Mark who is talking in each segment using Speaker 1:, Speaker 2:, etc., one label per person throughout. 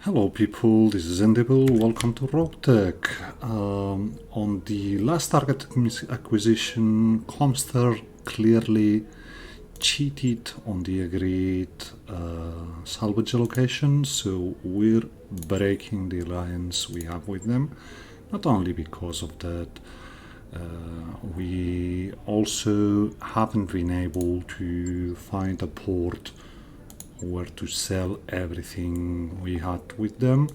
Speaker 1: Hello people, this is Endible, welcome to Roguetech. On the last target acquisition, Comster clearly cheated on the agreed salvage allocation, so we're breaking the alliance we have with them. Not only because of that, we also haven't been able to find a port where to sell everything we had with them,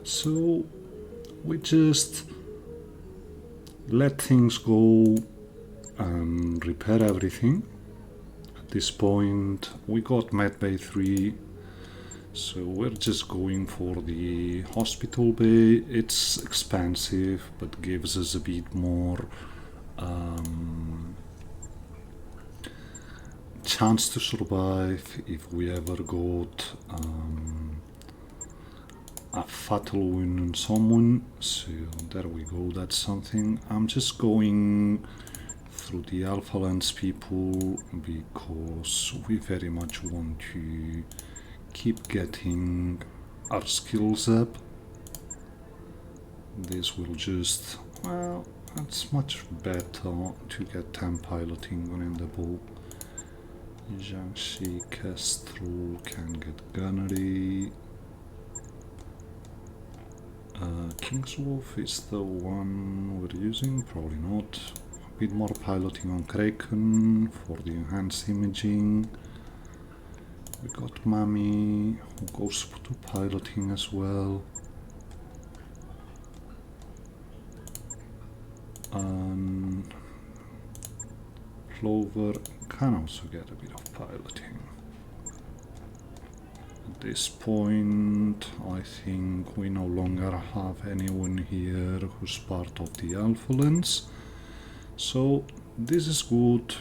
Speaker 1: so we just let things go and repair everything. At this point we got medbay 3, so we're just going for the hospital bay. It's expensive but gives us a bit more chance to survive if we ever got a fatal wound on someone. So there we go, that's something. I'm just going through the Alpha Lands people because we very much want to keep getting our skills up. This will just, well, it's much better to get 10 piloting on Endible. Jiangxi Kestrel can get gunnery. Kingswolf is the one we're using, probably not. A bit more piloting on Kraken for the enhanced imaging. We got Mami, who goes to piloting as well. And Clover can also get a bit of piloting. At this point, I think we no longer have anyone here who's part of the Alpha Lands, so this is good.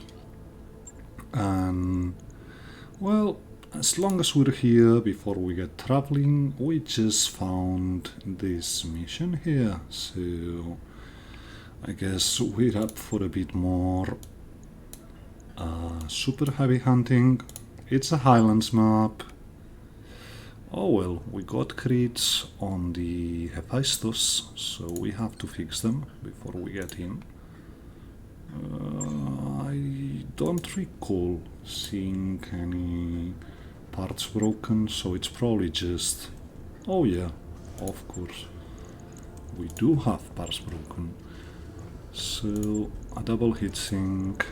Speaker 1: And well, as long as we're here before we get traveling, we just found this mission here, so I guess we're up for a bit more super heavy hunting. It's a Highlands map. Oh well, we got crits on the Hephaestus, so we have to fix them before we get in. I don't recall seeing any parts broken, so it's probably just... Oh yeah, of course, we do have parts broken. So a double heatsink.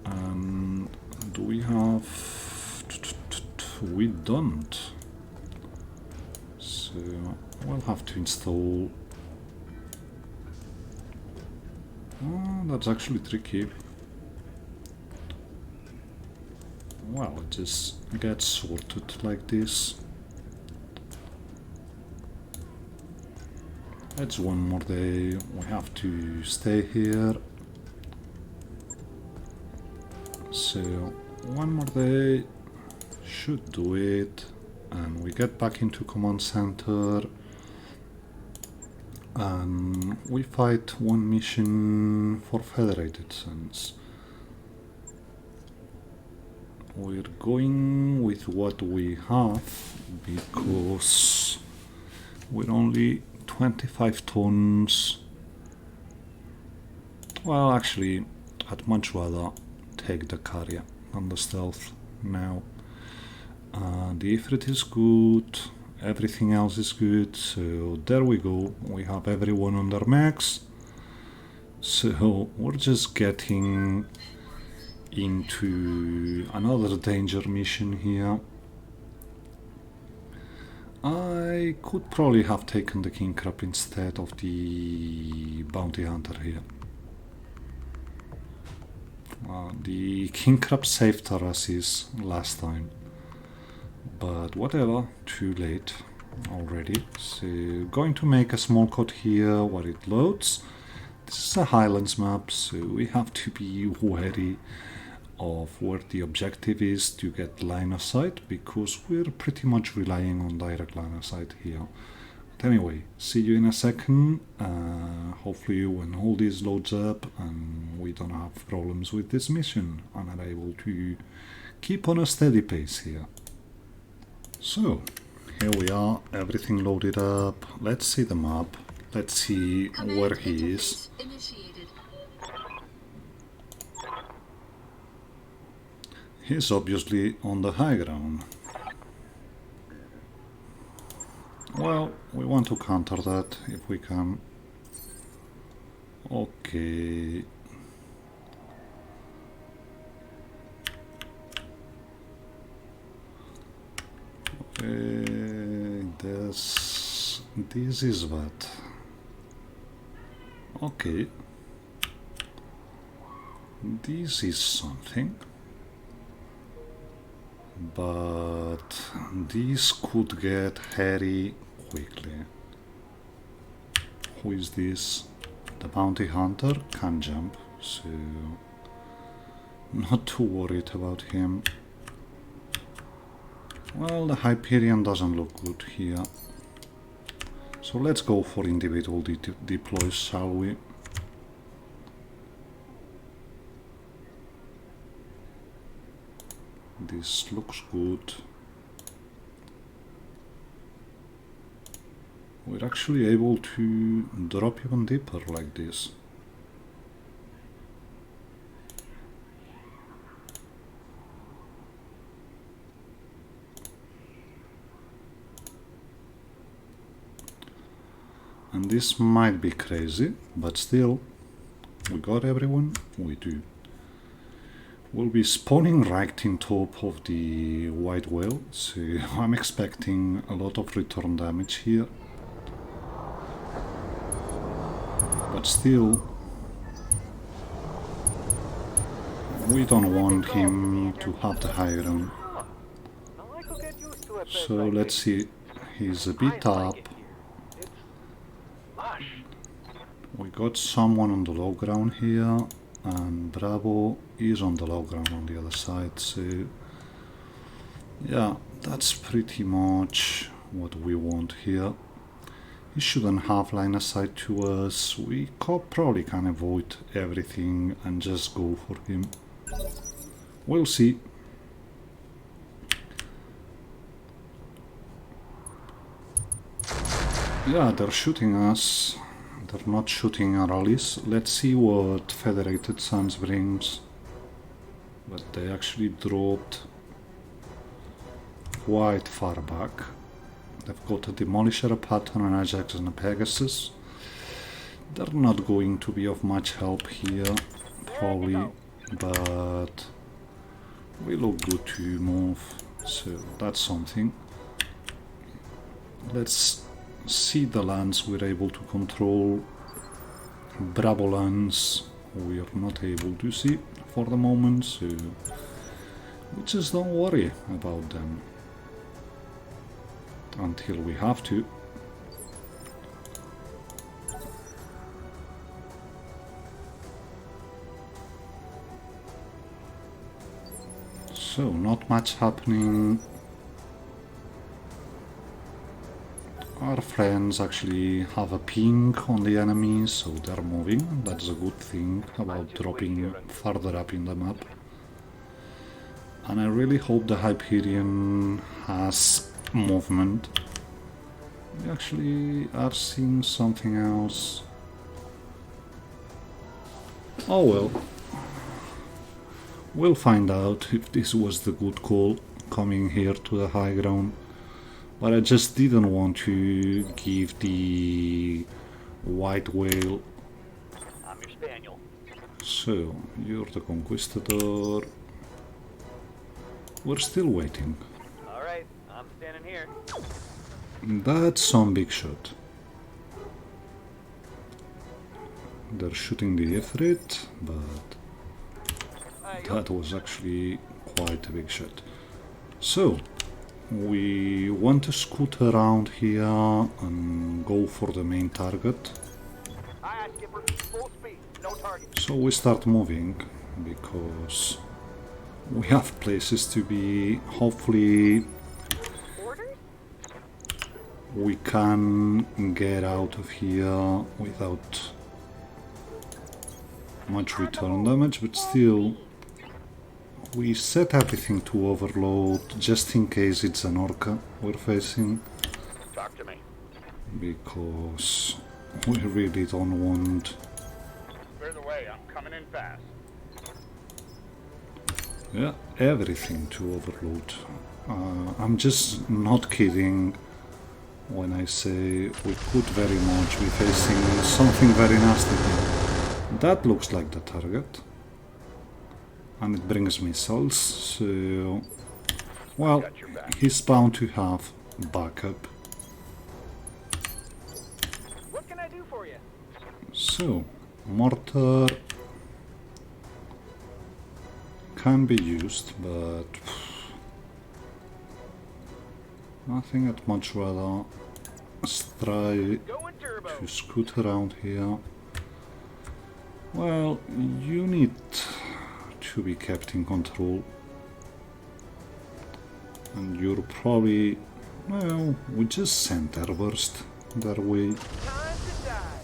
Speaker 1: And do we have... We don't. So we'll have to install... Oh, that's actually tricky. Well, it just gets sorted like this. It's one more day, we have to stay here. So one more day should do it, and we get back into command center and we fight one mission for Federated Suns. We're going with what we have because we're only 25 tons. Well, actually, I'd much rather take the carrier and the stealth now. The Ifrit is good, everything else is good, so there we go, we have everyone on their max. So we're just getting into another danger mission here. I could probably have taken the King Crab instead of the Bounty Hunter here. The King Crab saved our asses last time, but whatever, too late already. So going to make a small cut here where it loads. This is a Highlands map, so we have to be wary of where the objective is to get line of sight, because we're pretty much relying on direct line of sight here. But anyway, see you in a second. Hopefully when all this loads up and we don't have problems with this mission and are able to keep on a steady pace here. So Here we are, everything loaded up. Let's see the map. Let's see where he is. He's obviously on the high ground. Well, we want to counter that if we can. Okay. This is what? Okay. This is something. But this could get hairy quickly. Who is this? The bounty hunter can jump, so not too worried about him. Well, the Hyperion doesn't look good here. So let's go for individual deploys, shall we? This looks good. We're actually able to drop even deeper like this. And this might be crazy, but still, we got everyone, we do. We'll be spawning right in top of the white whale, so I'm expecting a lot of return damage here. But still, we don't want him to have the high ground. So let's see, he's a bit up. We got someone on the low ground here, and Bravo is on the low ground on the other side, so yeah, that's pretty much what we want here. He shouldn't have line of sight to us. We probably can avoid everything and just go for him. We'll see. Yeah, they're shooting us. They're not shooting our allies. Let's see what Federated Suns brings. But they actually dropped quite far back. They've got a Demolisher, a Patton, an Ajax and a Pegasus. They're not going to be of much help here, probably, but we look good to move, so that's something. Let's see the lands we're able to control. Bravo lands we are not able to see for the moment, so we just don't worry about them until we have to. So not much happening. Our friends actually have a ping on the enemies, so they're moving. That's a good thing about dropping further up in the map. And I really hope the Hyperion has movement. We actually are seeing something else. Oh well. We'll find out if this was the good call, coming here to the high ground. But I just didn't want to give the white whale.
Speaker 2: I'm your spaniel.
Speaker 1: So, you're the conquistador. We're still waiting.
Speaker 2: Alright, I'm standing here.
Speaker 1: That's some big shot. They're shooting the Ifrit, but that was actually quite a big shot. So, we want to scoot around here and go for the main target.
Speaker 2: Aye, Skipper. Full speed. No target.
Speaker 1: So we start moving because we have places to be. Hopefully
Speaker 2: Orders?
Speaker 1: we can get out of here without much return damage, but still we set everything to overload just in case it's an orca we're facing,
Speaker 2: Talk to me.
Speaker 1: because we really don't want...
Speaker 2: Clear the way. I'm coming in fast.
Speaker 1: Yeah, everything to overload. I'm just not kidding when I say we could very much be facing something very nasty here. That looks like the target. And it brings missiles, so... Well, he's bound to have backup.
Speaker 2: What can I do for you?
Speaker 1: So, mortar can be used, but I think I'd much rather try
Speaker 2: Going turbo.
Speaker 1: to scoot around here. Well, you need to be kept in control, and you're probably... well, we just sent airburst their way.
Speaker 2: Time to die.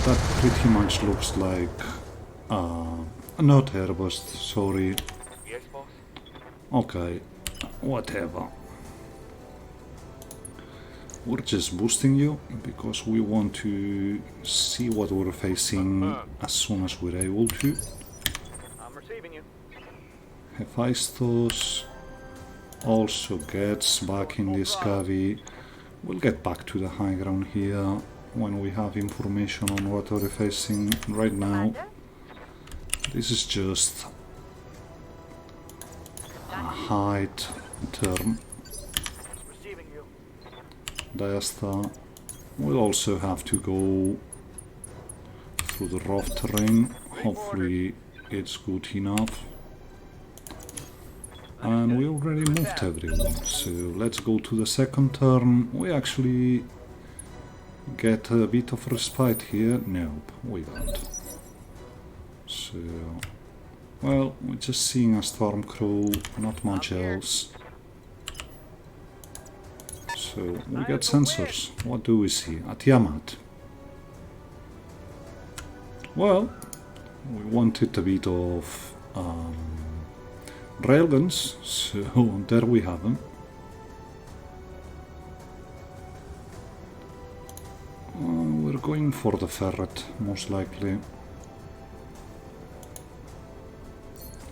Speaker 1: That pretty much looks like... not airburst, sorry.
Speaker 2: Yes, boss.
Speaker 1: Okay, whatever. We're just boosting you because we want to see what we're facing as soon as we're able to.
Speaker 2: I'm receiving you.
Speaker 1: Hephaestus also gets back in this cavity. We'll get back to the high ground here when we have information on what we're facing. Right now, this is just a height term.
Speaker 2: Receiving you.
Speaker 1: Diasta will also have to go through the rough terrain. Hopefully it's good enough. And we already moved everyone, so let's go to the second turn. We actually get a bit of respite here. Nope, we don't. So, well, we're just seeing a Stormcrow, not much else. So, we get sensors. What do we see? A Tiamat. Well, we wanted a bit of railguns, so there we have them. We're going for the ferret, most likely.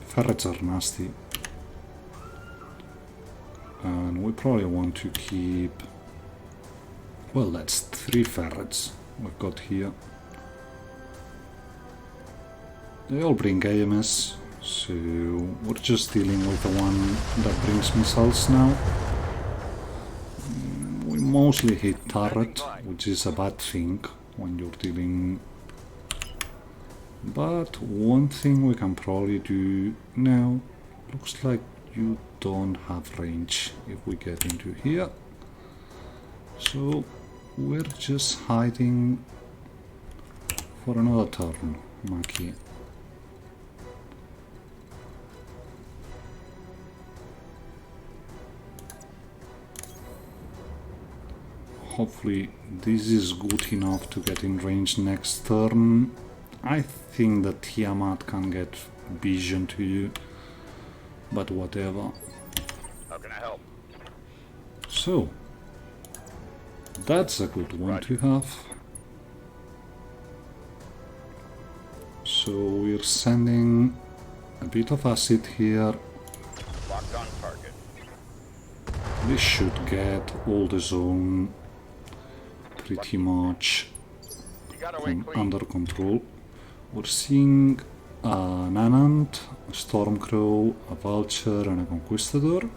Speaker 1: Ferrets are nasty. And we probably want to keep... well, that's 3 ferrets we've got here. They all bring AMS, so we're just dealing with the one that brings missiles now. We mostly hit turret, which is a bad thing when you're dealing... but one thing we can probably do now, looks like you don't have range if we get into here. So we're just hiding for another turn, Maki. Hopefully this is good enough to get in range next turn. I think that Tiamat can get vision to you, but whatever.
Speaker 2: How can I help?
Speaker 1: So, that's a good one to have. So we're sending a bit of acid here.
Speaker 2: Locked on target.
Speaker 1: This should get all the zone pretty much
Speaker 2: You got away clean.
Speaker 1: under control. We're seeing an Anant, a Stormcrow, a Vulture and a Conquistador.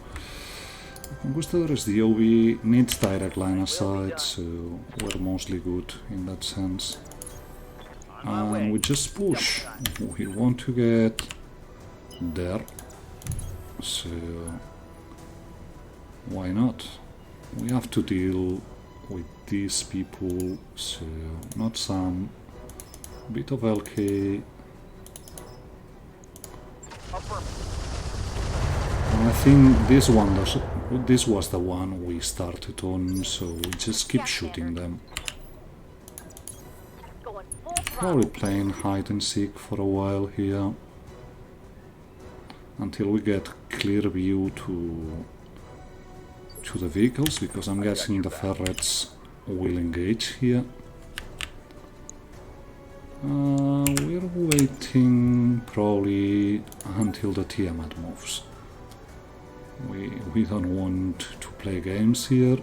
Speaker 1: The Conquistador is the OB, needs direct line of sight, so we're mostly good in that sense. And we just push. We want to get there, so why not? We have to deal with these people, so not some. Bit of LK. And I think this was the one we started on, so we just keep shooting them. Probably playing hide and seek for a while here. until we get clear view to the vehicles, because I'm guessing the ferrets will engage here. We're waiting probably until the Tiamat moves. We don't want to play games here.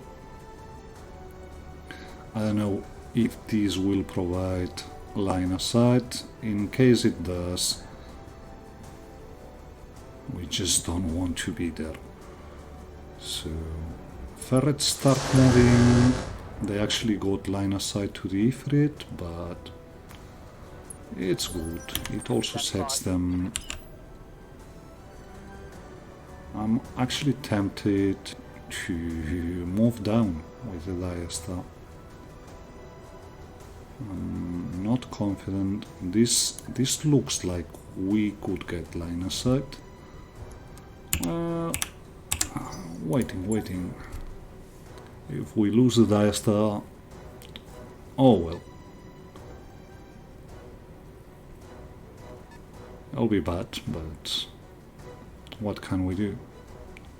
Speaker 1: I don't know if this will provide line of sight. In case it does, we just don't want to be there. So ferrets start moving. They actually got line of sight to the Ifrit, but it's good. It also sets them. I'm actually tempted to move down with the Diastar. I'm not confident. This looks like we could get line of sight. Waiting. If we lose the Diastar, oh well. It'll be bad, but what can we do?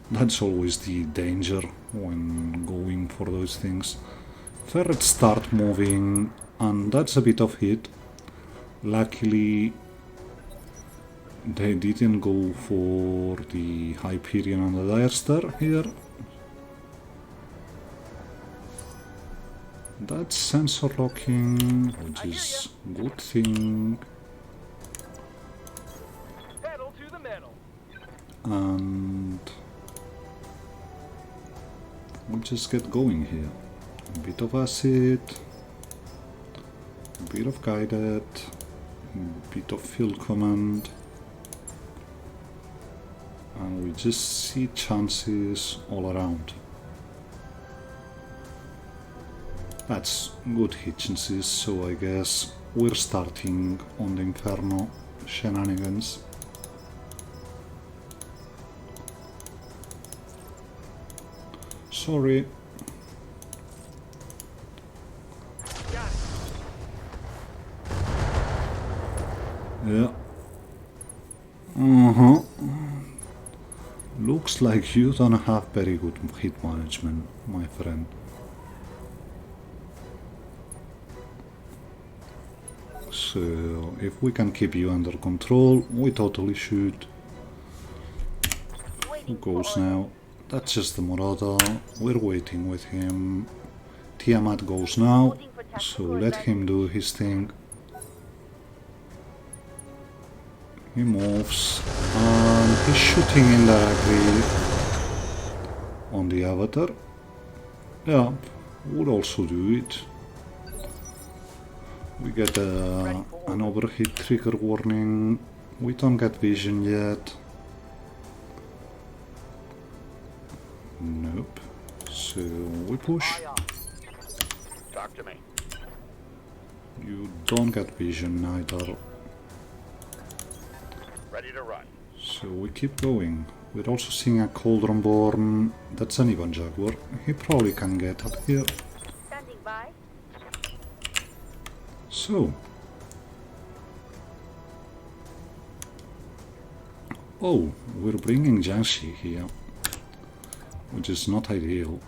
Speaker 1: That's always the danger when going for those things. Ferrets start moving, and that's a bit of hit. Luckily, they didn't go for the Hyperion and the Diastar here. That's sensor locking, which is a good thing.
Speaker 2: Pedal to the metal.
Speaker 1: And we just get going here. A bit of acid, a bit of guided, a bit of field command, and we just see chances all around. That's good hit chances, so I guess we're starting on the Inferno shenanigans. Sorry. Yeah. Looks like you don't have very good hit management, my friend. So, if we can keep you under control, we totally should. Who goes now? That's just the Marauder. We're waiting with him. Tiamat goes now, so let him do his thing. He moves, and he's shooting indirectly on the Avatar. Yeah, would also do it. We get an overheat trigger warning. We don't get vision yet. Nope. So we push.
Speaker 2: Talk to me.
Speaker 1: You don't get vision either.
Speaker 2: Ready to run.
Speaker 1: So we keep going. We're also seeing a Cauldron Born. That's an Ivan Jaguar. He probably can get up here.
Speaker 3: Standing by.
Speaker 1: So. Oh, we're bringing Jiangxi here, which is not ideal.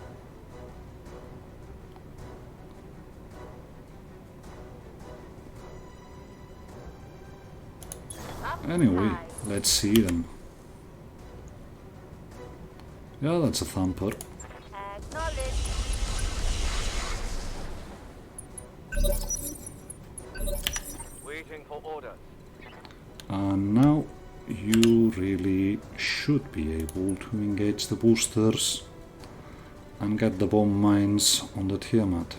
Speaker 1: Anyway, let's see them. Yeah, that's a thumper.
Speaker 3: Acknowledge.
Speaker 2: Waiting for orders.
Speaker 1: And now you really should be able to engage the boosters and get the bomb mines on the Tiamat.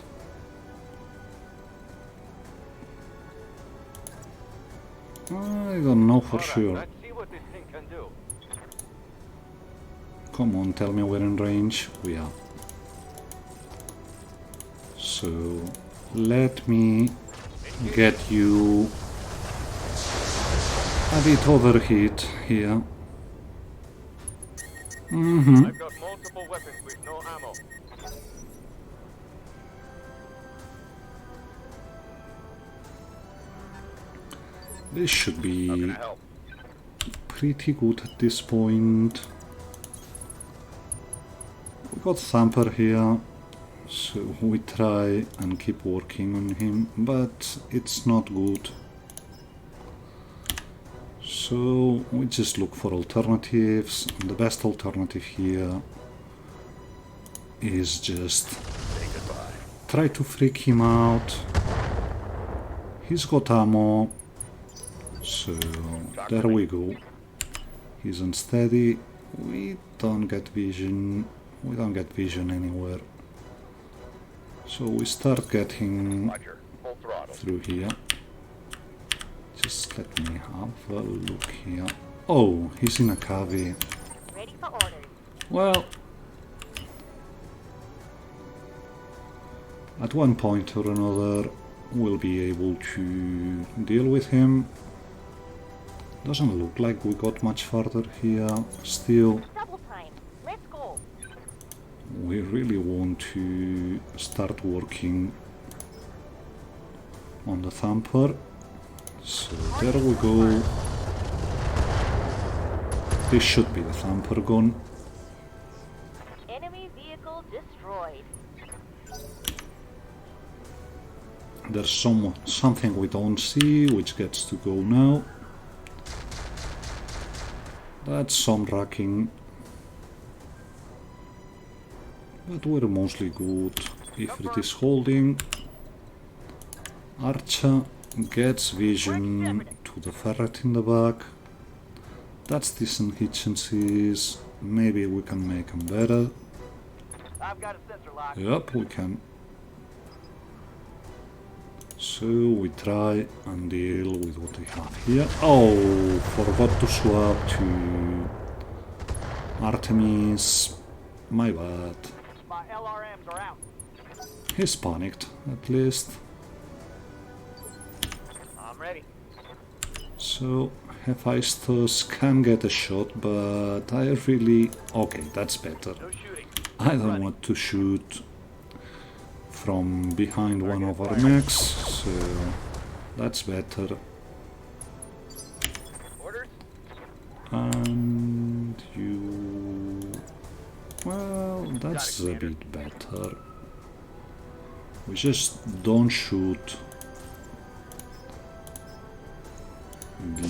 Speaker 1: I don't know for sure.
Speaker 2: Let's see what this thing can do.
Speaker 1: Come on, tell me we're in range. We are. So let me get you a bit overheat here.
Speaker 2: I've got multiple weapons with no ammo.
Speaker 1: This should be
Speaker 2: Help.
Speaker 1: pretty good at this point. We got Thumper here, so we try and keep working on him, but it's not good. So we just look for alternatives, and the best alternative here is just try to freak him out. He's got ammo, so there we go. He's unsteady. We don't get vision. We don't get vision anywhere. So we start getting through here. Just let me have a look here. Oh, he's in a cavity.
Speaker 3: Ready for orders.
Speaker 1: Well, at one point or another we'll be able to deal with him. Doesn't look like we got much further here. Still,
Speaker 3: Double time. Let's go.
Speaker 1: we really want to start working on the Thumper. So there we go. This should be the Thumper gun.
Speaker 3: Enemy vehicle destroyed.
Speaker 1: There's something we don't see, which gets to go now. That's some racking. But we're mostly good. If it is holding, Archer gets vision to the ferret in the back. That's decent hit chances. Maybe we can make them better.
Speaker 2: I've got a sensor lock.
Speaker 1: Yep, we can. So we try and deal with what we have here. Oh, forgot to swap to Artemis. My bad.
Speaker 2: My LRMs are out.
Speaker 1: He's panicked, at least.
Speaker 2: I'm ready.
Speaker 1: So Hephaestus can get a shot, but I really... Okay, that's better.
Speaker 2: No shooting.
Speaker 1: I don't want to shoot from behind one of our mechs, so that's better.
Speaker 2: Orders?
Speaker 1: And you... Well, that's a bit better. We just don't shoot the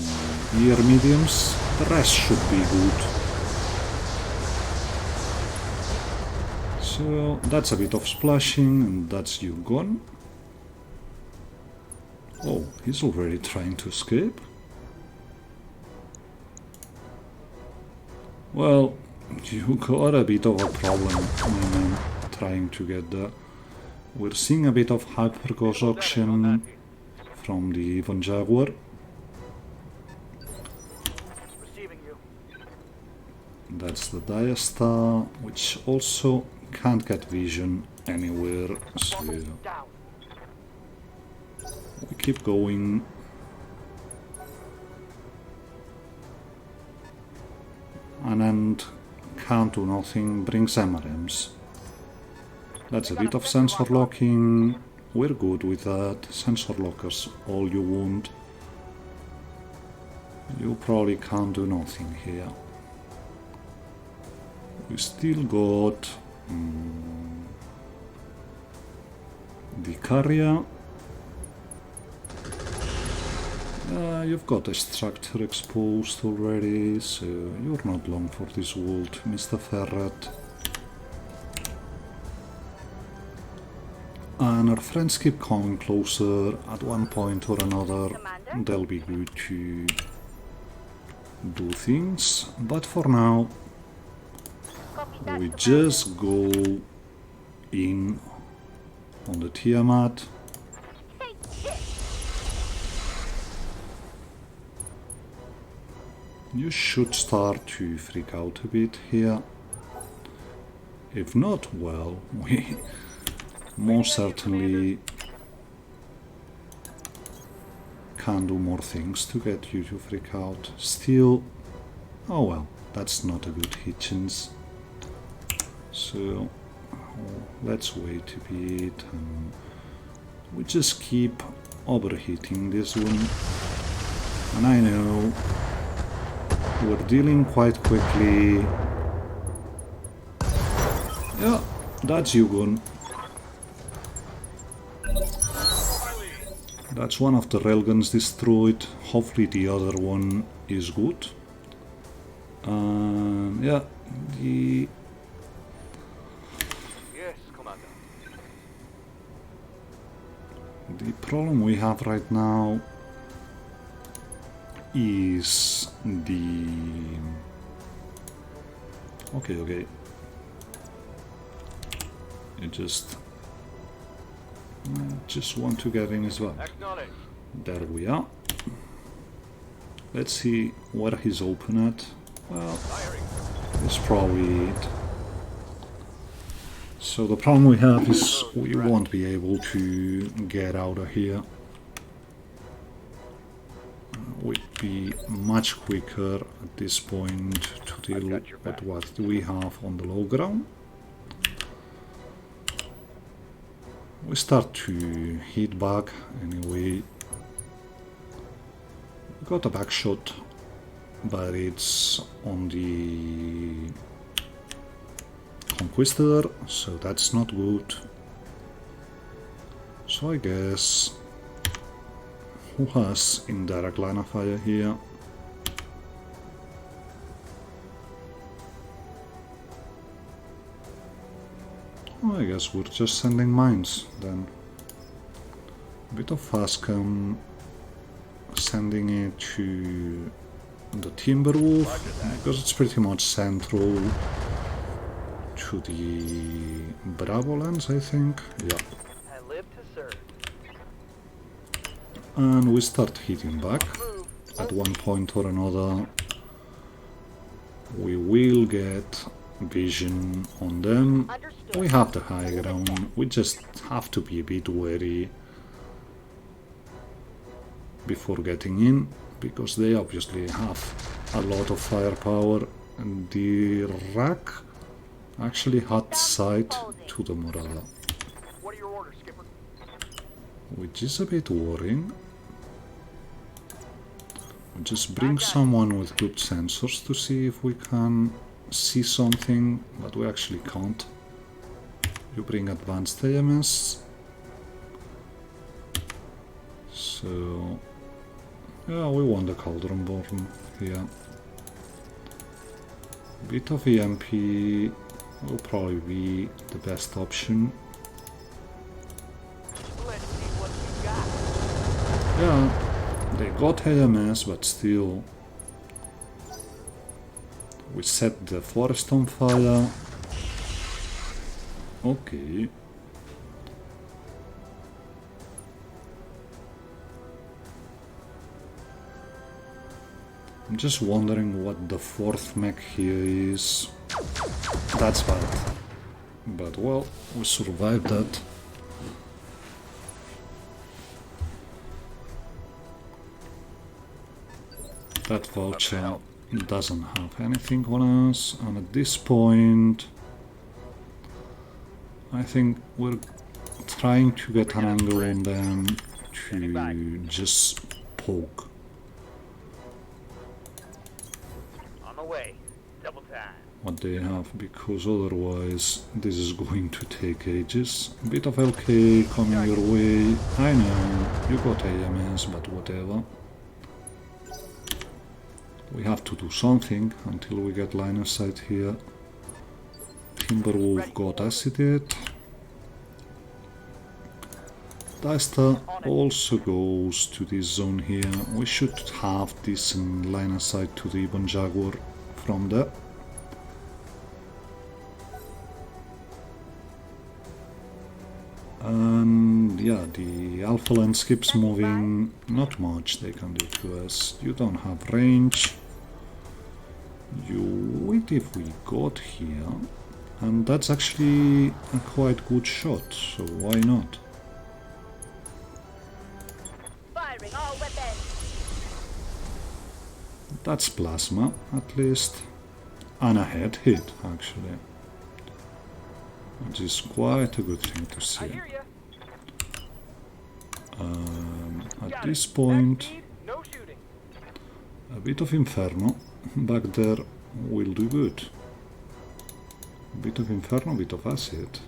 Speaker 1: ear mediums. The rest should be good. So that's a bit of splashing, and that's you gone. Oh, he's already trying to escape. Well, you got a bit of a problem, my man, trying to get there. We're seeing a bit of hyperghost action from the Even Jaguar.
Speaker 2: Receiving you.
Speaker 1: That's the Diastar, which also can't get vision anywhere, so
Speaker 2: Down.
Speaker 1: we keep going. And can't do nothing, brings MRMs. That's a bit of sensor locking. We're good with that. Sensor lockers all you want. You probably can't do nothing here. We still got the carrier. You've got a structure exposed already, so you're not long for this world, Mr. Ferret. And our friends keep coming closer. At one point or another, they'll be good to do things. But for now,
Speaker 3: Copy that,
Speaker 1: we
Speaker 3: Commander.
Speaker 1: just go in on the Tiamat.
Speaker 3: Hey, shit.
Speaker 1: You should start to freak out a bit here. If not, well, we most certainly can do more things to get you to freak out. Still, oh well, that's not a good hit chance. So let's wait a bit, and we just keep overheating this one. And I know we're dealing quite quickly. Yeah, that's Yugon. That's one of the railguns destroyed. Hopefully the other one is good. Yeah, the...
Speaker 2: Yes, Commander.
Speaker 1: The problem we have right now is the... Okay. I just want to get in as well.
Speaker 2: Acknowledge.
Speaker 1: There we are. Let's see where he's open at. Well, it's probably it. So the problem we have is we won't be able to get out of here. We'd be much quicker at this point to deal with what we have on the low ground. We start to hit back anyway. We got a back shot, but it's on the Conquistador, so that's not good. So I guess who has indirect line of fire here? Oh, I guess we're just sending mines then. A bit of Fascam, sending it to the Timberwolf, because it's pretty much central to the Bravo lands, I think. Yeah.
Speaker 2: I live to serve.
Speaker 1: And we start hitting back. At one point or another, we will get vision on them. We have the high ground, we just have to be a bit wary before getting in, because they obviously have a lot of firepower, and the rack actually had sight to the Morala,
Speaker 2: What are your orders, Skipper?
Speaker 1: which is a bit worrying. We'll just bring someone with good sensors to see if we can see something, but we actually can't. You bring advanced AMS. So yeah, we want the Cauldron Born here. Bit of EMP will probably be the best option.
Speaker 2: Let's see what we got.
Speaker 1: Yeah, they got AMS, but still we set the forest on fire. Okay. I'm just wondering what the fourth mech here is. That's bad. But well, we survived that. That vulture doesn't have anything on us, and at this point I think we're trying to get an angle on them to just poke.
Speaker 2: On the way. Double time.
Speaker 1: What they have, because otherwise this is going to take ages. A bit of LK coming your way. I know, you got AMS, but whatever. We have to do something until we get line of sight here. Timberwolf got acided. Dasta also goes to this zone here. We should have decent line of sight to the Ibon Jaguar from there. And yeah, the Alpha Land skips moving, not much they can do to us. You don't have range. You wait if we got here, and that's actually a quite good shot, so why not?
Speaker 3: Firing all weapons.
Speaker 1: That's plasma, at least. And a head hit, actually. Which is quite a good thing to
Speaker 2: I
Speaker 1: see.
Speaker 2: hear ya.
Speaker 1: At this point,
Speaker 2: No shooting.
Speaker 1: a bit of Inferno back there will do good. Bit of Inferno, bit of Acid.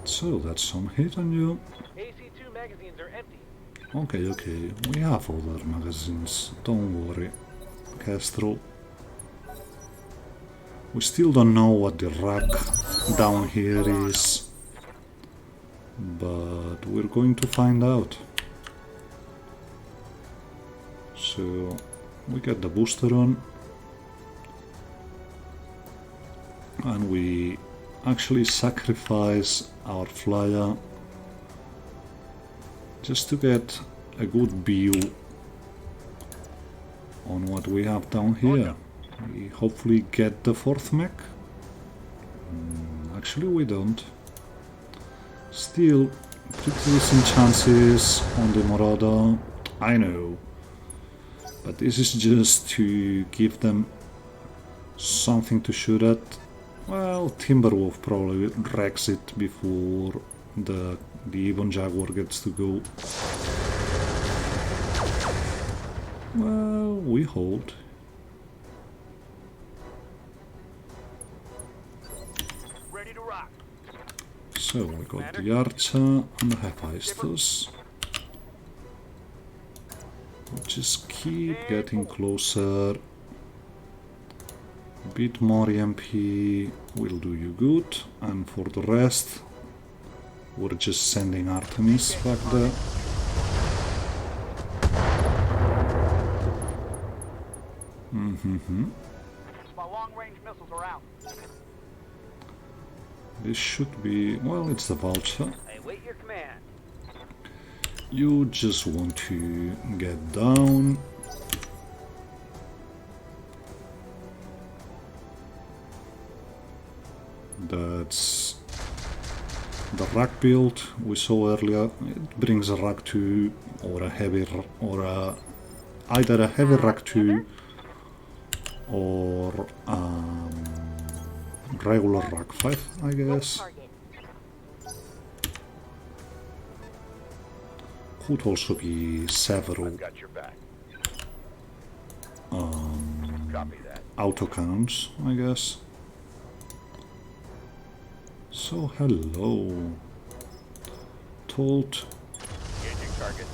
Speaker 1: So that's some hit on you.
Speaker 2: AC2 magazines are empty.
Speaker 1: Okay, okay, we have other magazines, don't worry, Castro. We still don't know what the rack down here is, but we're going to find out. So we get the booster on, and we actually sacrifice our flyer just to get a good view on what we have down here. We hopefully get the 4th mech. Actually we don't. Still pretty decent chances on the Marauder, I know. But this is just to give them something to shoot at. Well, Timberwolf probably wrecks it before the Ebon Jaguar gets to go. Well, we hold.
Speaker 2: Ready to rock.
Speaker 1: So we got the Archer and the Hephaestus. We'll just keep getting closer. A bit more EMP will do you good, and for the rest we're just sending Artemis back there.
Speaker 2: My long-range missiles are out.
Speaker 1: This should be, well, it's the Vulture.
Speaker 2: I await your command.
Speaker 1: You just want to get down. That's the rack build we saw earlier. It brings a rack 2 or a heavy or either a heavy rack 2 or regular rack 5, I guess. Could also be several
Speaker 2: Got your back. Copy that.
Speaker 1: autocannons, I guess. So hello, Tolt.
Speaker 2: Engaging target.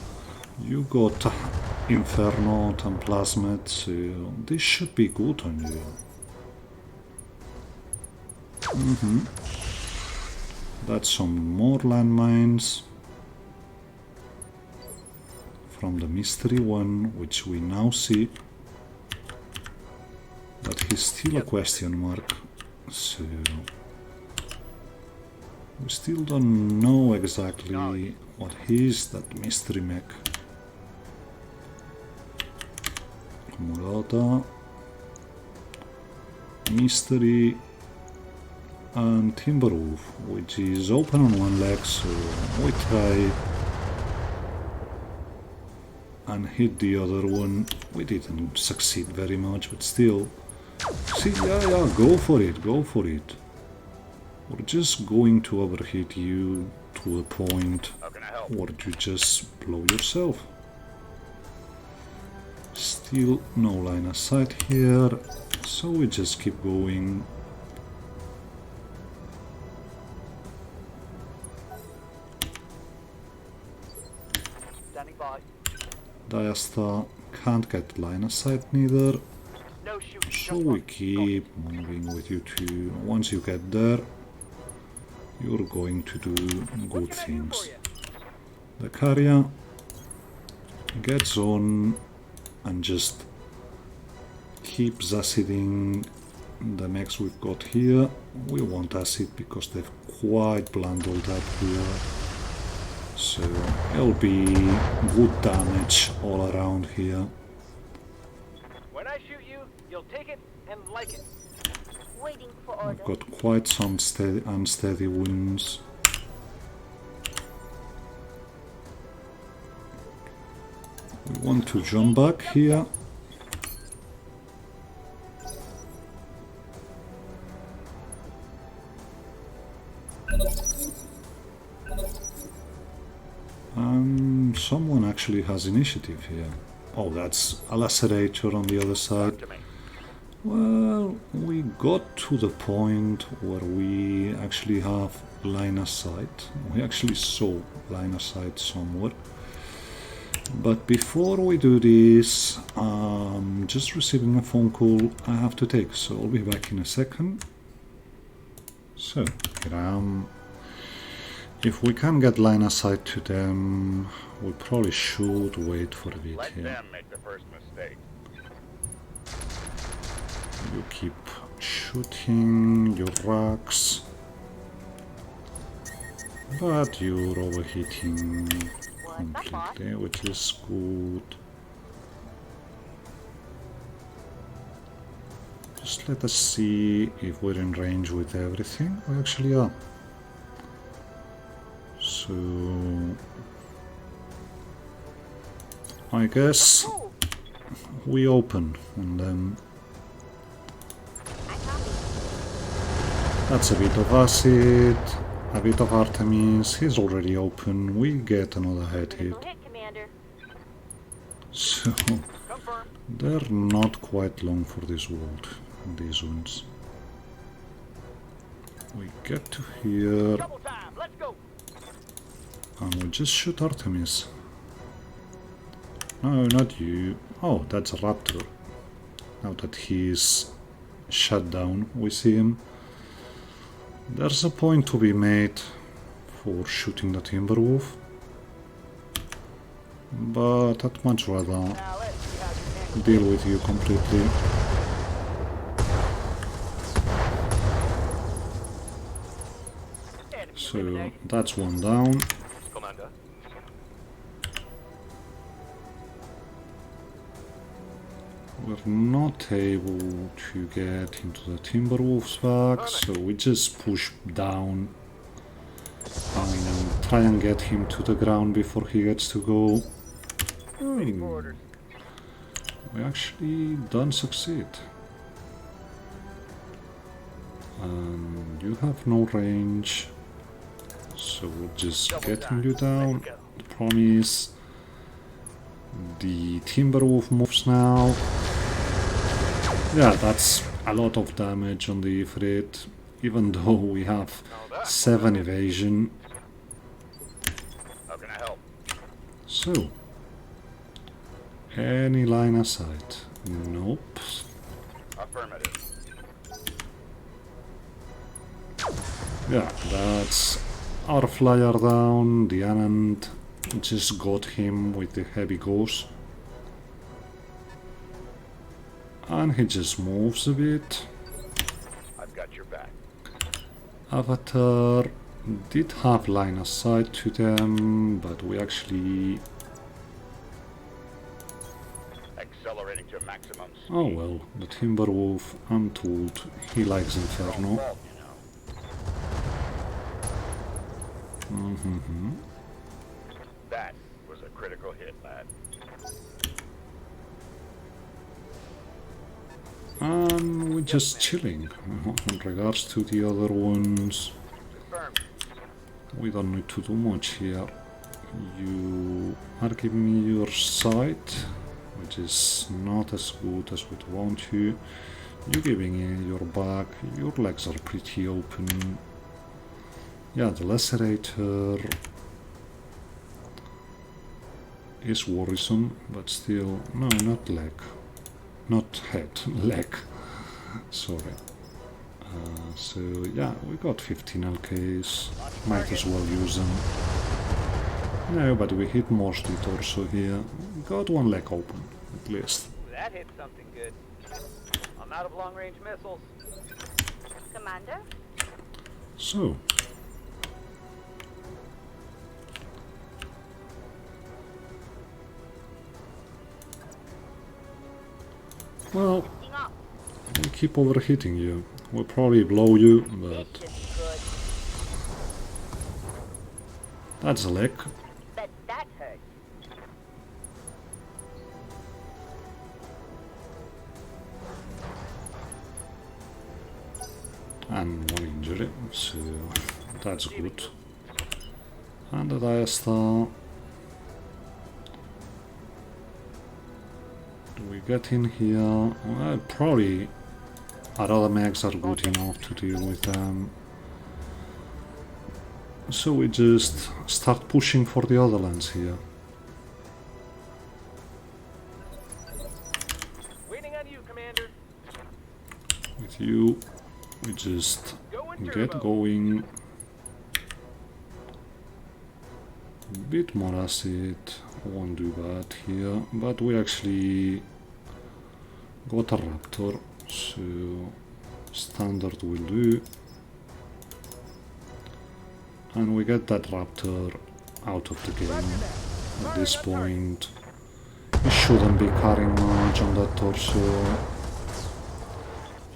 Speaker 1: You got Inferno and Plasmid, so this should be good on you. That's some more landmines from the mystery one, which we now see. But he's still a question mark, so we still don't know exactly what is that mystery mech. Murata, Mystery, and Timberwolf, which is open on one leg, so we try and hit the other one. We didn't succeed very much, but still. See, yeah, go for it, go for it. We're just going to overheat you to a point where you just blow yourself. Still no line of sight here, so we just keep going.
Speaker 2: Standing by.
Speaker 1: Diasta can't get line of sight neither,
Speaker 2: No shooting.
Speaker 1: so we keep moving with you two. Once you get there, you're going to do good things. The carrier gets on and just keeps aciding the mechs we've got here. We want acid because they've quite bundled up here, so it'll be good damage all around here.
Speaker 2: When I shoot you, you'll take it and like it.
Speaker 3: Waiting for
Speaker 1: I've
Speaker 3: orders.
Speaker 1: got quite some unsteady wounds. We want to jump back here. actually has initiative here? Oh, that's a lacerator on the other side.
Speaker 2: To me.
Speaker 1: Well, we got to the point where we actually have line of sight. We actually saw line of sight somewhere. But before we do this, just receiving a phone call I have to take, so I'll be back in a second. So, here I am. If we can get line of sight to them, we probably should wait for a bit
Speaker 2: Let
Speaker 1: here.
Speaker 2: them make the first mistake.
Speaker 1: You keep shooting your rocks, but you're overheating completely, which is good. Just let us see if we're in range with everything. We actually are. So I guess we open and then that's a bit of acid, a bit of Artemis. He's already open. We get another head hit.
Speaker 3: Critical hit, Commander.
Speaker 1: So
Speaker 2: Confirm.
Speaker 1: they're not quite long for this world, these wounds. We get to here
Speaker 2: Double time. Let's go.
Speaker 1: and we just shoot Artemis. No, not you. Oh, that's a raptor. Now that he's shut down, we see him. There's a point to be made for shooting the Timberwolf, but I'd much rather
Speaker 2: Now let's see how you handle
Speaker 1: deal with you completely.
Speaker 2: enemy
Speaker 1: So
Speaker 2: eliminated.
Speaker 1: that's one down.
Speaker 2: Commander.
Speaker 1: We're not able to get into the Timberwolf's back, so we just push down and try and get him to the ground before he gets to go.
Speaker 2: Waiting for orders.
Speaker 1: We actually don't succeed. And you have no range, so we're just getting you down. Promise. The Timberwolf moves now. Yeah, that's a lot of damage on the Ifrit, even though we have 7 evasion.
Speaker 2: How can I help?
Speaker 1: So, any line of sight? Nope.
Speaker 2: Affirmative.
Speaker 1: Yeah, that's our flyer down. The Anand just got him with the heavy ghost. And he just moves a bit.
Speaker 2: I've got your back.
Speaker 1: Avatar did have line of sight to them, but we actually...
Speaker 2: Accelerating to maximum speed.
Speaker 1: Oh well, the Timberwolf, I'm told he likes Inferno.
Speaker 2: Fault, you know.
Speaker 1: Mm-hmm.
Speaker 2: That was a critical hit, lad.
Speaker 1: And we're just chilling. In regards to the other ones,
Speaker 2: Confirmed.
Speaker 1: we don't need to do much here. You are giving me your sight, which is not as good as we'd want you. You're giving me your back, your legs are pretty open. Yeah, the lacerator is worrisome, but still, no, not leg. Not head, leg. Sorry. So yeah, we got 15 LKs. Might as well use them. No, but we hit mostly torso here. We got one leg open, at least.
Speaker 2: That hit something good. I'm out of long-range missiles.
Speaker 3: Commander?
Speaker 1: So. Well,
Speaker 3: Lifting up.
Speaker 1: we keep overheating you. We'll probably blow you, but
Speaker 3: This should be good.
Speaker 1: that's a leg.
Speaker 3: Bet that hurt.
Speaker 1: And one injury, so that's good. And the Diastar get in here. Well, probably our other mags are good enough to deal with them. So we just start pushing for the other lands here.
Speaker 2: Waiting on you, Commander.
Speaker 1: With you, we just get going. A bit more acid, won't do bad here, but we actually got a raptor, so standard will do. And we get that raptor out of the game. At this point, he shouldn't be carrying much on that torso.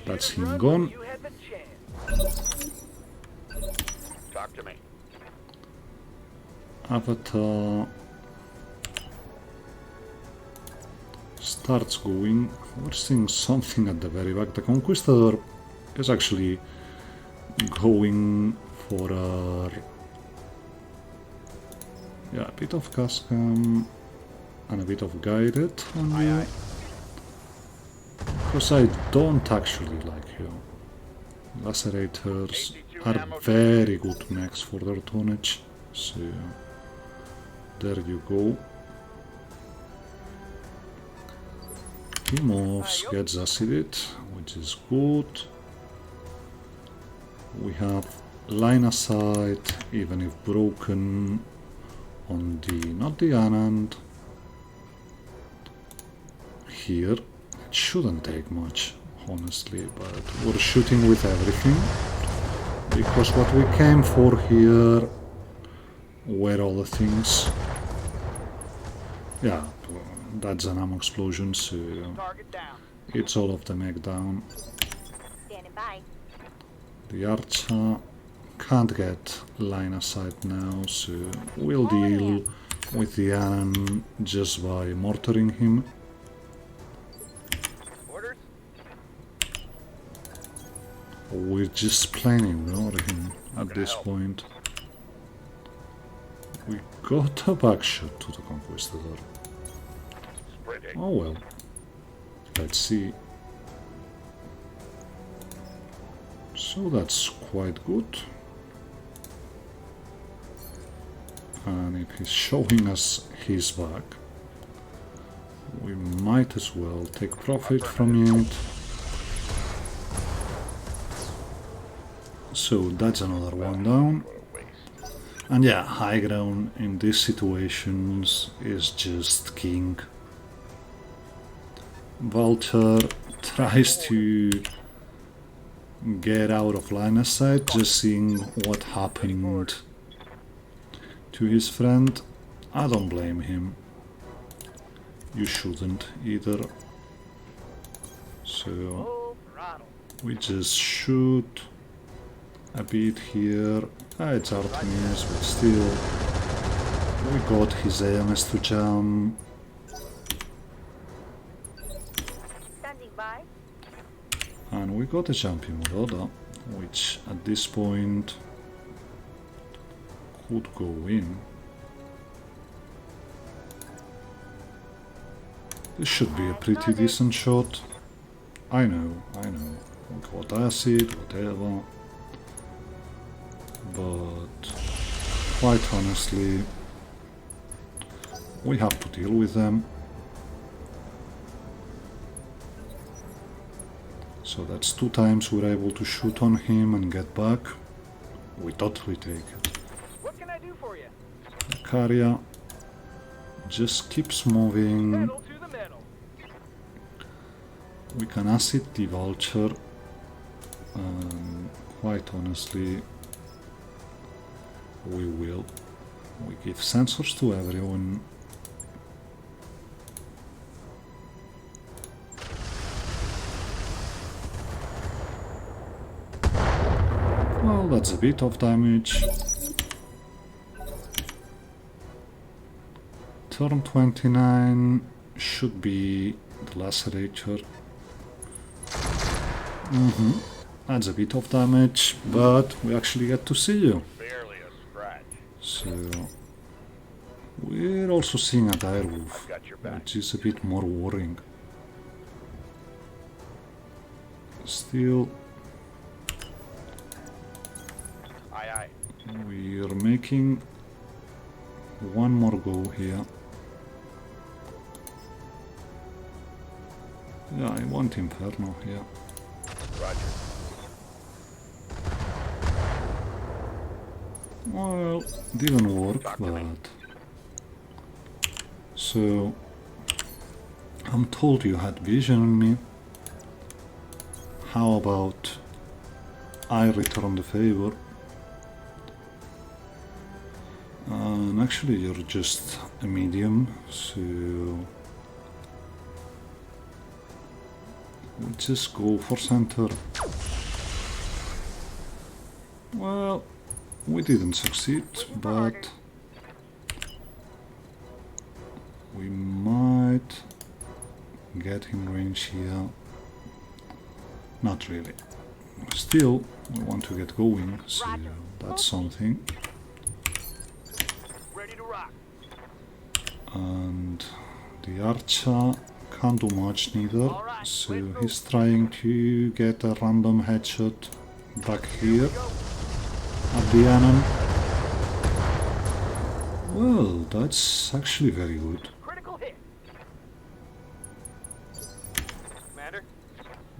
Speaker 1: That's him gone.
Speaker 2: You had the chance.
Speaker 4: Talk to me.
Speaker 1: Avatar starts going. We're seeing something at the very back. The Conquistador is actually going for a bit of Cascam and a bit of Guided on you. Because I don't actually like you. Lacerators are very good mechs for their tonnage. So there you go. He moves, gets acided, which is good. We have line of sight, even if broken, on the, not the Anand. Here, it shouldn't take much, honestly, but we're shooting with everything. Because what we came for here were all the things. Yeah, that's an ammo explosion, so
Speaker 2: Target down.
Speaker 1: it's all of the mech down.
Speaker 3: Standing by.
Speaker 1: The archer can't get line of sight now, so we'll deal with the Anan just by mortaring him.
Speaker 2: Orders?
Speaker 1: We're just plain ignoring him at this point. We got a backshot to the Conquistador.
Speaker 4: Sprinting.
Speaker 1: Oh well. Let's see. So that's quite good. And if he's showing us his back, we might as well take profit from it. So that's another one down.
Speaker 4: What a waste.
Speaker 1: And yeah, high ground in these situations is just king. Vulture tries to get out of line of sight, just seeing what happened to his friend. I don't blame him. You shouldn't either. So
Speaker 2: Full throttle.
Speaker 1: we just shoot a bit here. It's Artemis, but still we got his AMS to jam.
Speaker 3: Standing by.
Speaker 1: And we got a champion Roda, which at this point could go in. This should be a pretty decent shot. I know. We got acid, whatever. But quite honestly, we have to deal with them. So that's 2 times we're able to shoot on him and get back. We totally take it.
Speaker 2: What can I do for you?
Speaker 1: Karya just keeps moving.
Speaker 2: Pedal to the metal.
Speaker 1: We can acid the vulture. Quite honestly, we will. We give sensors to everyone. Well, that's a bit of damage. Turn 29 should be the lacerator. That's a bit of damage, but we actually get to see you.
Speaker 4: Barely a scratch.
Speaker 1: So we're also seeing a direwolf,
Speaker 4: Got your back.
Speaker 1: which is a bit more worrying. Still,
Speaker 4: Aye, aye.
Speaker 1: we're making one more go here. Yeah, I want Inferno here.
Speaker 4: Roger.
Speaker 1: Well, didn't work, but... So... I'm told you had vision on me. How about I return the favor? And actually you're just a medium, so... We'll just go for center. Well, we didn't succeed, but we might get in range here. Not really. Still, we want to get going, so that's something.
Speaker 2: Ready to rock.
Speaker 1: And the archer can't do much neither, so he's trying to get a random headshot back here at the cannon. Well, that's actually very good.
Speaker 2: Critical hit. Commander,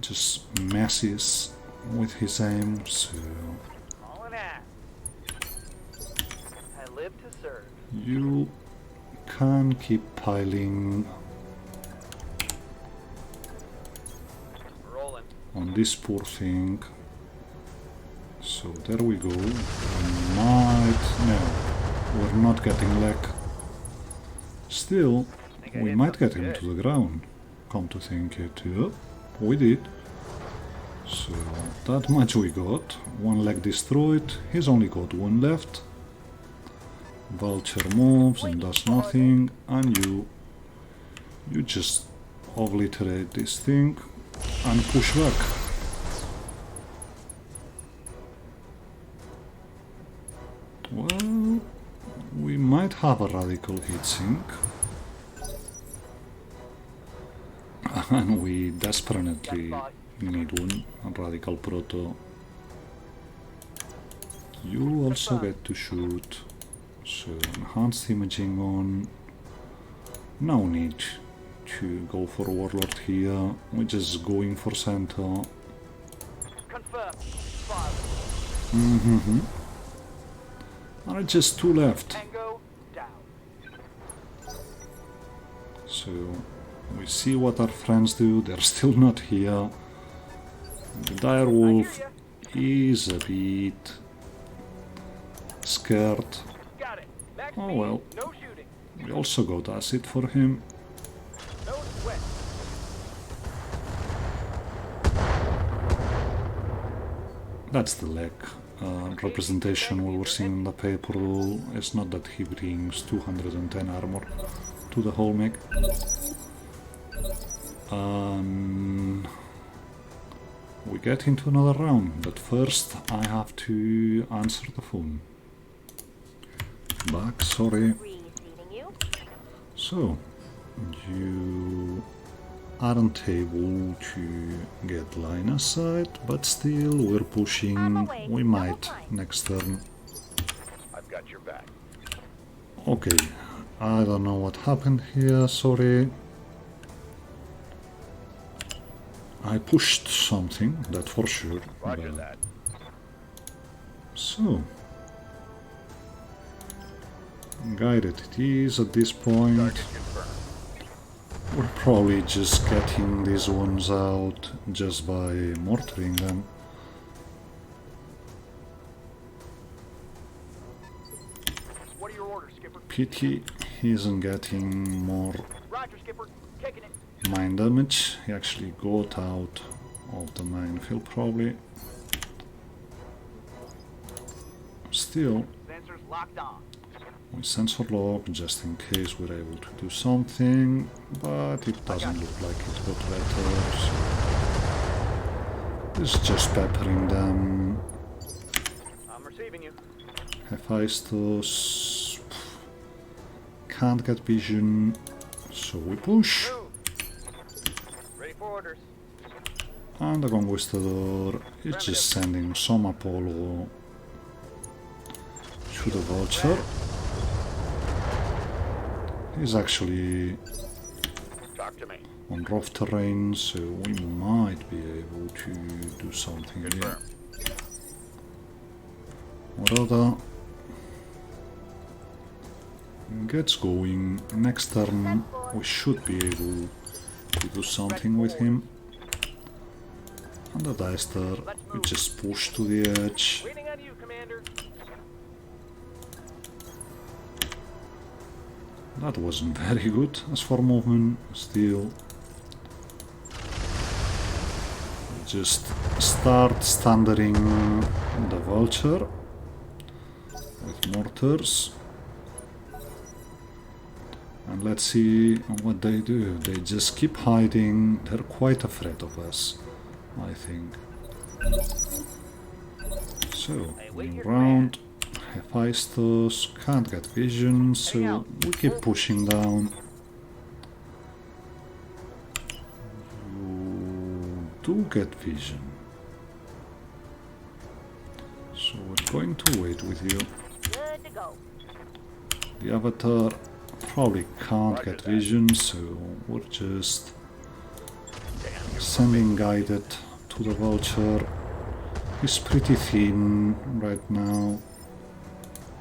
Speaker 1: Just messes with his aim, so
Speaker 2: all in ass. I live to serve.
Speaker 1: you can keep piling
Speaker 2: Rolling.
Speaker 1: on this poor thing. So there we go. We might... no, we're not getting leg. Still, we might get him to the ground. Come to think it, yeah, we did. So that much we got. One leg destroyed. He's only got one left. Vulture moves and does nothing, and you just obliterate this thing and push back. Well, we might have a radical heatsink. And we desperately need one, a radical proto. You also get to shoot, so enhanced imaging on. No need to go for warlord here, we're just going for center.
Speaker 2: Confirm. Fire.
Speaker 1: Mm-hmm. Alright, just two left.
Speaker 2: Tango down.
Speaker 1: So we see what our friends do, they're still not here. The dire wolf is a bit scared.
Speaker 2: Got it. Max
Speaker 1: Oh
Speaker 2: speed,
Speaker 1: well.
Speaker 2: no shooting.
Speaker 1: We also got acid for him.
Speaker 2: No sweat.
Speaker 1: That's the leg. Representation we were seeing in the paper rule. It's not that he brings 210 armor to the whole mech. We get into another round, but first I have to answer the phone. Back, sorry.
Speaker 3: Receiving you.
Speaker 1: So, you aren't able to get line of sight, but still we're pushing. We might next turn.
Speaker 4: I've got your back.
Speaker 1: Okay, I don't know what happened here, sorry. I pushed something, that for sure.
Speaker 4: Roger
Speaker 1: but-
Speaker 4: that.
Speaker 1: So, guided it is at this point.
Speaker 4: Target confirmed.
Speaker 1: We're probably just getting these ones out just by mortaring them.
Speaker 2: What are your orders, Skipper?
Speaker 1: Pity he isn't getting more
Speaker 2: Roger, Skipper. Taking it.
Speaker 1: mine damage. He actually got out of the minefield probably. Still,
Speaker 2: Sensors locked on.
Speaker 1: we sensor lock just in case we're able to do something, but it doesn't look like it got better. So it's just peppering them.
Speaker 2: I'm receiving you.
Speaker 1: Hephaestus can't get vision, so we push.
Speaker 2: Move. Ready for orders.
Speaker 1: And the Conquistador is just sending some Apollo to the Vulture. He's actually
Speaker 4: Talk to me.
Speaker 1: on rough terrain, so we might be able to do something here.
Speaker 4: Confirm.
Speaker 1: Moroda gets going. Next turn we should be able to do something with him. And the Deister, we just push to the edge.
Speaker 2: Waiting on you, Commander.
Speaker 1: That wasn't very good as for movement, still. Just start standarding the Vulture with mortars. And let's see what they do. They just keep hiding. They're quite afraid of us, I think. So, new round. Hephaestus can't get vision, so we keep pushing down. You do get vision. So we're going to wait with you.
Speaker 3: Good to go.
Speaker 1: The Avatar probably can't get vision, so we're just sending guided to the Vulture. He's pretty thin right now.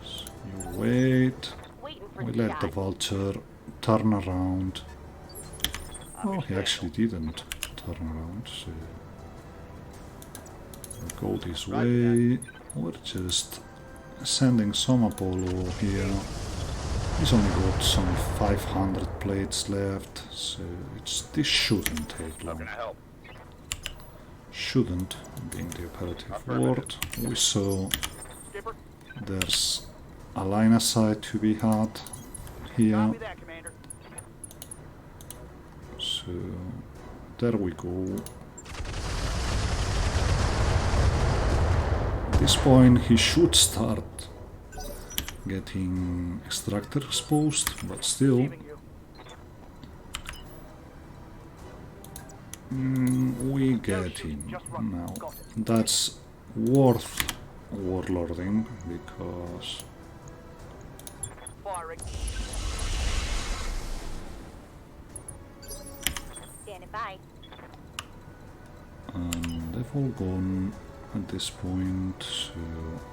Speaker 1: So you wait.
Speaker 3: Waiting for
Speaker 1: We
Speaker 3: the
Speaker 1: let the
Speaker 3: shot.
Speaker 1: Vulture turn around. Oh, he actually didn't turn around, so we'll go this way. We're just sending some Apollo here. He's only got some 500 plates left, so this shouldn't take
Speaker 4: How
Speaker 1: long.
Speaker 4: can I help?
Speaker 1: Shouldn't, being the operative word. We saw
Speaker 2: Skipper,
Speaker 1: there's a line of sight to be had here,
Speaker 2: copy that, Commander.
Speaker 1: so there we go. At this point he should start getting extractor exposed, but still
Speaker 2: Leaving you.
Speaker 1: we get him now. That's worth warlording because
Speaker 2: Firing.
Speaker 3: Standing by.
Speaker 1: they've all gone at this point, so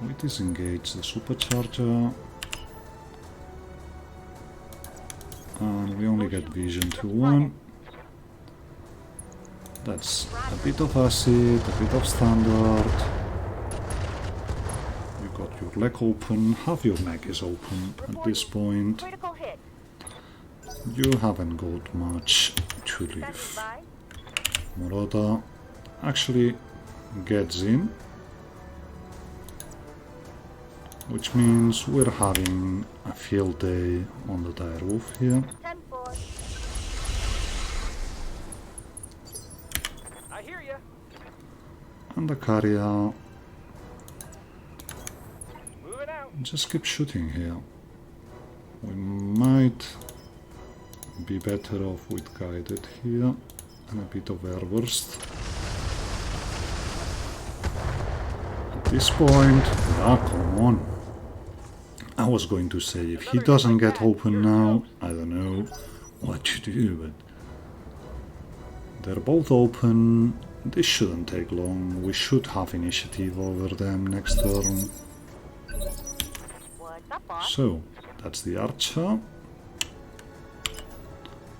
Speaker 1: we disengage the supercharger and we only get vision to one. That's a bit of acid, a bit of standard. You got your leg open, half your neck is open at this point.
Speaker 3: Critical hit.
Speaker 1: You haven't got much to
Speaker 3: Standing
Speaker 1: leave.
Speaker 3: by.
Speaker 1: Moroda actually gets in, which means we're having a field day on the dire wolf here.
Speaker 3: 10-4.
Speaker 2: I hear you.
Speaker 1: And the carrier
Speaker 2: Moving out.
Speaker 1: just keep shooting here. We might be better off with guided here and a bit of airburst. At this point, come on. I was going to say, if he doesn't get open now, I don't know what to do, but they're both open. This shouldn't take long. We should have initiative over them next turn.
Speaker 3: What's up, boss?
Speaker 1: So, that's the archer.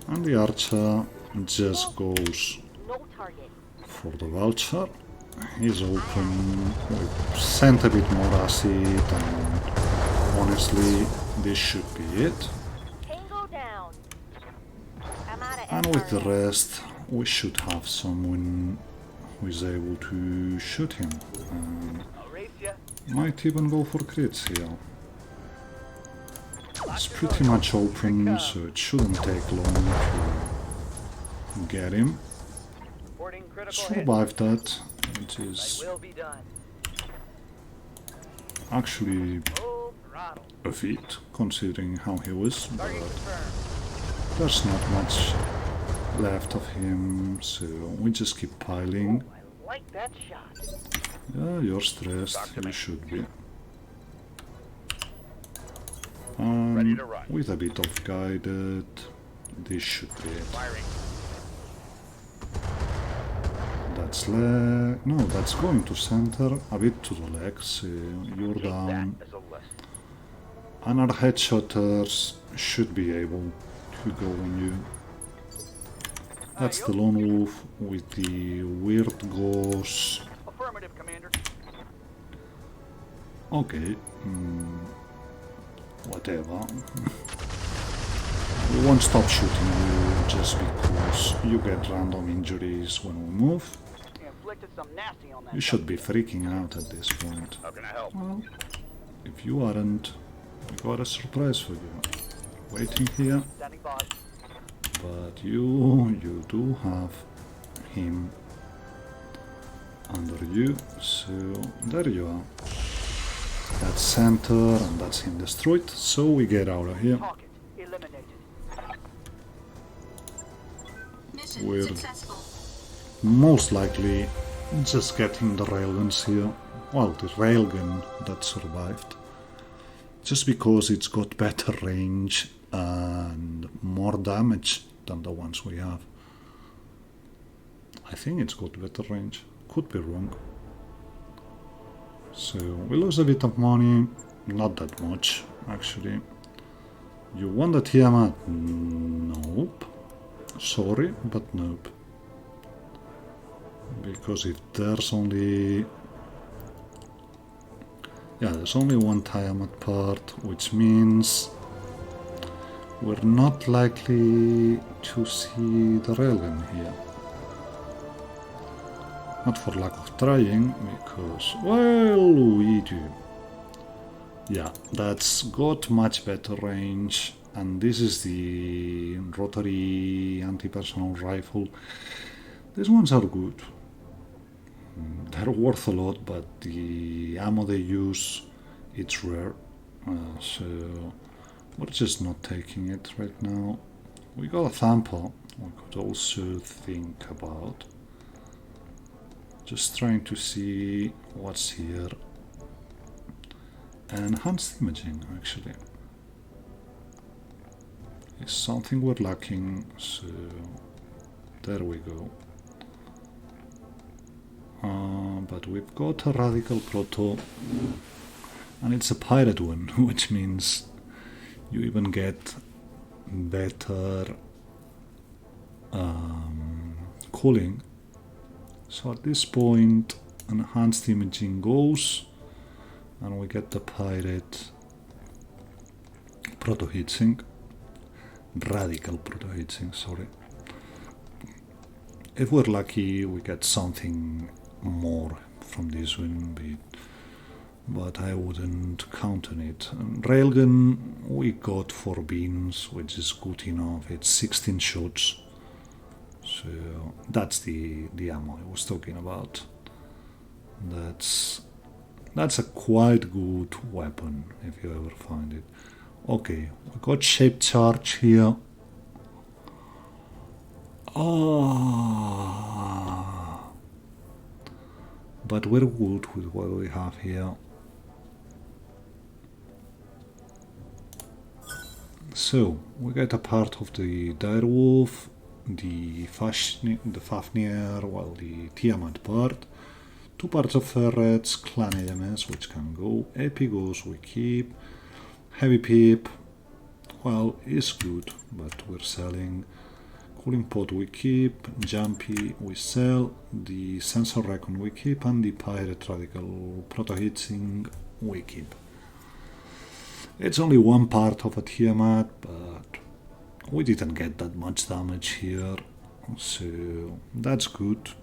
Speaker 1: And the archer just goes
Speaker 3: No target.
Speaker 1: for the vulture. He's open. We sent a bit more acid, and honestly, this should be it.
Speaker 3: Tango down. I'm out of
Speaker 1: And with the
Speaker 3: ammo.
Speaker 1: rest, we should have someone who is able to shoot him.
Speaker 2: I'll race ya.
Speaker 1: Might even go for crits here. It's pretty much open, so it shouldn't take long to get him.
Speaker 2: Reporting critical hit.
Speaker 1: Survive that, which
Speaker 2: I
Speaker 1: is
Speaker 2: will be done.
Speaker 1: actually
Speaker 2: Full throttle.
Speaker 1: a feat, considering how he was,
Speaker 2: Target
Speaker 1: but
Speaker 2: confirmed.
Speaker 1: there's not much left of him, so we just keep piling.
Speaker 2: I like that shot.
Speaker 1: Yeah, you're stressed, you should be.
Speaker 4: Ready to run.
Speaker 1: With a bit of guided, this should be it.
Speaker 4: Firing.
Speaker 1: That's leg. No, that's going to center, a bit to the leg, so you're
Speaker 4: Take
Speaker 1: down.
Speaker 4: that as a lesson.
Speaker 1: And our headshotters should be able to go on you. That's the lone wolf with the weird ghosts.
Speaker 2: Affirmative, Commander.
Speaker 1: Okay, whatever. We won't stop shooting you just because you get random injuries when we move.
Speaker 2: You inflicted some nasty on that.
Speaker 1: You should be freaking out at this point.
Speaker 4: How can I help?
Speaker 1: Well, if you aren't, we got a surprise for you. Waiting here,
Speaker 2: Standing by.
Speaker 1: but you do have him under you, so there you are. That's center and that's him destroyed, so we get out of here.
Speaker 2: Target eliminated.
Speaker 5: Mission
Speaker 1: We're
Speaker 5: successful.
Speaker 1: most likely just getting the railguns here. Well, the railgun that survived. Just because it's got better range and more damage than the ones we have. I think it's got better range. Could be wrong. So we lose a bit of money. Not that much, actually. You want the Tiamat? Nope. Sorry, but nope. Because if there's only... Yeah, there's only one Tiamat part, which means we're not likely to see the railgun here. Not for lack of trying, because, well, we do. Yeah, that's got much better range, and this is the rotary anti-personnel rifle. These ones are good. They're worth a lot, but the ammo they use, it's rare. So we're just not taking it right now. We got a Thampa. We could also think about just trying to see what's here. Enhanced imaging, actually, is something we're lacking, so there we go. But we've got a radical proto, and it's a pirate one, which means you even get better cooling. So at this point, enhanced imaging goes, and we get the pirate proto heatsink, radical proto heatsink, sorry. If we're lucky, we get something more from this one, but I wouldn't count on it. Railgun, we got 4 beams, which is good enough. It's 16 shots, so that's the ammo I was talking about. That's a quite good weapon if you ever find it. Okay, we got shape charge here. But we're good with what we have here. So we get a part of the direwolf, the Fafnir, well, the Tiamat part, 2 parts of ferrets, clan AMS which can go, epigos we keep, heavy peep, well, is good, but we're selling. Cooling pod we keep, jumpy we sell, the sensor recon we keep, and the pirate radical proto heatsink we keep. It's only one part of a Tiamat, but we didn't get that much damage here, so that's good.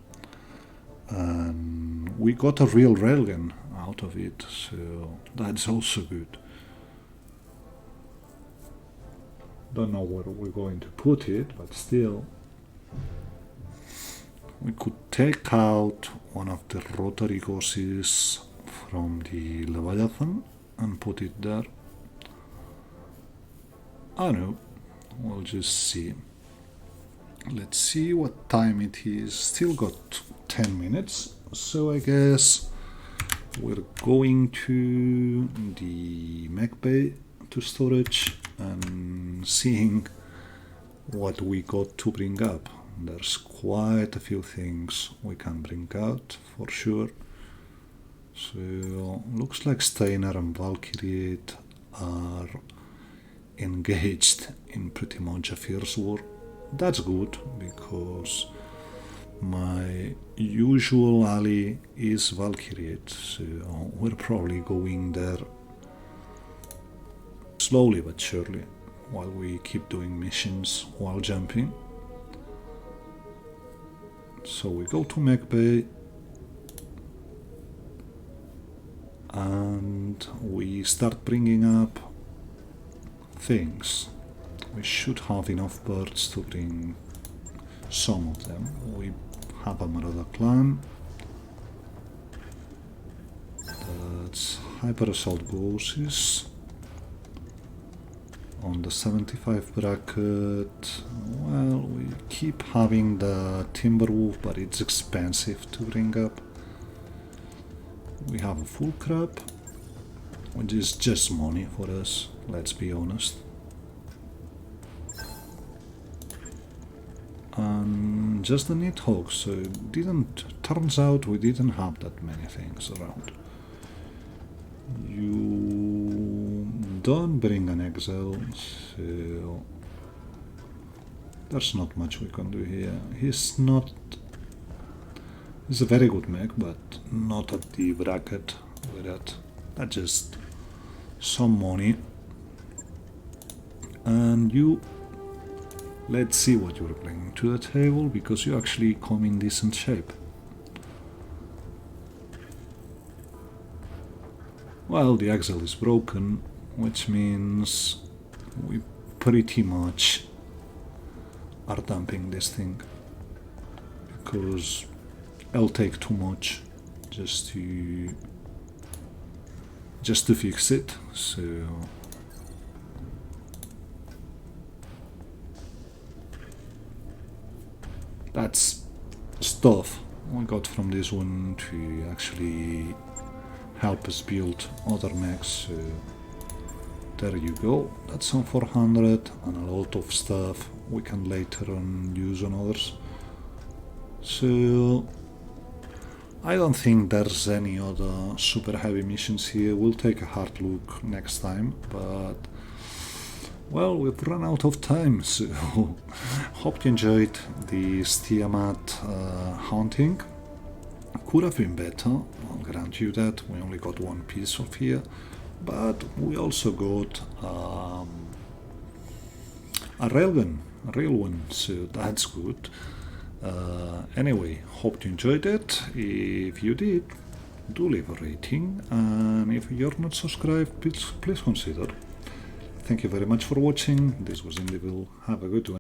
Speaker 1: And we got a real railgun out of it, so that's also good. Don't know where we're going to put it, but still. We could take out one of the rotary gauges from the Leviathan and put it there. I know, we'll just see. Let's see what time it is. Still got 10 minutes, so I guess we're going to the mech bay to storage and seeing what we got to bring up. There's quite a few things we can bring out for sure. So looks like Steiner and Valkyrie are engaged in pretty much a fierce war. That's good because my usual ally is Valkyrie, so we're probably going there slowly but surely while we keep doing missions while jumping. So we go to mech bay and we start bringing up things. We should have enough birds to bring some of them. We have a Marauder clan. That's Hyper Assault Ghosts on the 75 bracket. Well, we keep having the Timberwolf, but it's expensive to bring up. We have a full crop, which is just money for us, let's be honest. And just the Nidhogg, so turns out we didn't have that many things around. You don't bring an exile, so there's not much we can do here. He's a very good mech, but not at the bracket with that. That's just some money. And you, let's see what you're bringing to the table, because you actually come in decent shape. Well, the axle is broken, which means we pretty much are dumping this thing, because it'll take too much just to fix it. So that's stuff we got from this one to actually help us build other mechs. So there you go, that's some 400 and a lot of stuff we can later on use on others. So I don't think there's any other super heavy missions here. We'll take a hard look next time, but well, we've run out of time, so hope you enjoyed this Tiamat hunting. Could have been better, I'll grant you that. We only got one piece of here, but we also got a railgun, a real one, so that's good. Anyway, hope you enjoyed it. If you did, do leave a rating, and if you're not subscribed, please consider. Thank you very much for watching. This was Indivil. Have a good one.